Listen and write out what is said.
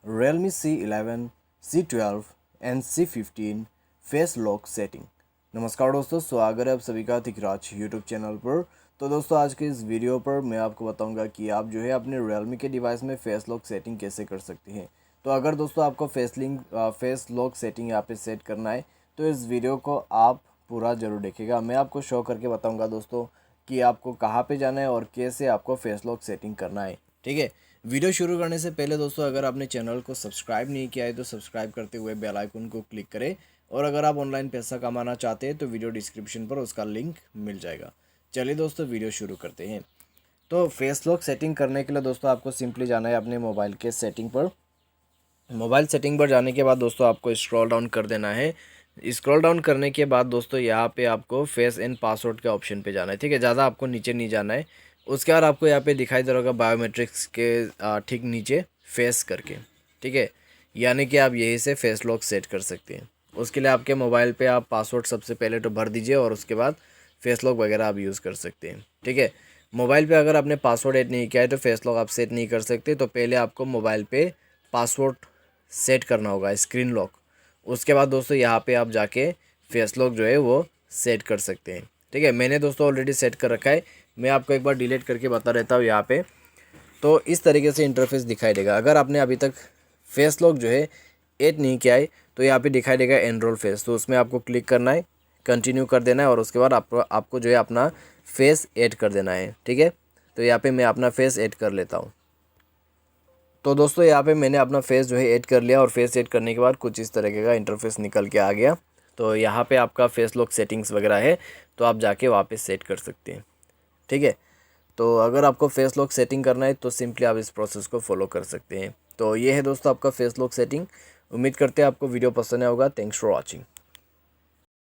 Realme C11, C12 and C15 face lock setting. नमस्कार दोस्तों, स्वागत है आप सभी का तिकराज यूट्यूब चैनल पर। तो दोस्तों आज के इस वीडियो पर मैं आपको बताऊंगा कि आप जो है अपने Realme के डिवाइस में फेस लॉक सेटिंग कैसे कर सकते हैं। तो अगर दोस्तों आपको फेस लॉक सेटिंग यहाँ पे सेट करना है तो इस वीडियो को आप पूरा ज़रूर देखेगा। मैं आपको शो करके बताऊँगा दोस्तों कि आपको कहाँ पर जाना है और कैसे आपको फेस लॉक सेटिंग करना है। ठीक है, वीडियो शुरू करने से पहले दोस्तों अगर आपने चैनल को सब्सक्राइब नहीं किया है तो सब्सक्राइब करते हुए बेल आइकन को क्लिक करें, और अगर आप ऑनलाइन पैसा कमाना चाहते हैं तो वीडियो डिस्क्रिप्शन पर उसका लिंक मिल जाएगा। चलिए दोस्तों वीडियो शुरू करते हैं। तो फेस लॉक सेटिंग करने के लिए दोस्तों आपको सिंपली जाना है अपने मोबाइल के सेटिंग पर। मोबाइल सेटिंग पर जाने के बाद दोस्तों आपको स्क्रॉल डाउन कर देना है। स्क्रॉल डाउन करने के बाद दोस्तों यहाँ पे आपको फेस एंड पासवर्ड के ऑप्शन पे जाना है। ठीक है, ज़्यादा आपको नीचे नहीं जाना है। उसके बाद आपको यहाँ पे दिखाई दे रहा होगा बायोमेट्रिक्स के ठीक नीचे फेस करके। ठीक है, यानी कि आप यहीं से फेस लॉक सेट कर सकते हैं। उसके लिए आपके मोबाइल पे आप पासवर्ड सबसे पहले तो भर दीजिए और उसके बाद फेस लॉक वगैरह आप यूज़ कर सकते हैं। ठीक है, मोबाइल पे अगर आपने पासवर्ड ऐड नहीं किया है तो फेस लॉक आप सेट नहीं कर सकते। तो पहले आपको मोबाइल पे पासवर्ड सेट करना होगा, स्क्रीन लॉक। उसके बाद दोस्तों यहाँ पे आप जाके फेस लॉक जो है वो सेट कर सकते हैं। ठीक है, मैंने दोस्तों ऑलरेडी सेट कर रखा है। मैं आपको एक बार डिलीट करके बता देता हूँ यहाँ पे। तो इस तरीके से इंटरफेस दिखाई देगा। अगर आपने अभी तक फेस लॉक जो है ऐड नहीं किया है तो यहाँ पे दिखाई देगा एनरोल फेस, तो उसमें आपको क्लिक करना है, कंटिन्यू कर देना है और उसके बाद आपको जो है अपना फेस ऐड कर देना है। ठीक है, तो यहाँ पे मैं अपना फेस ऐड कर लेता हूँ। तो दोस्तों यहाँ पे मैंने अपना फेस जो है ऐड कर लिया और फेस ऐड करने के बाद कुछ इस तरीके का इंटरफेस निकल के आ गया। तो यहाँ पे आपका फेस लॉक सेटिंग्स वगैरह है, तो आप जाके वहाँ पे सेट कर सकते हैं। ठीक है, तो अगर आपको फेस लॉक सेटिंग करना है तो सिंपली आप इस प्रोसेस को फॉलो कर सकते हैं। तो ये है दोस्तों आपका फेस लॉक सेटिंग। उम्मीद करते हैं आपको वीडियो पसंद आया होगा। Thanks for watching.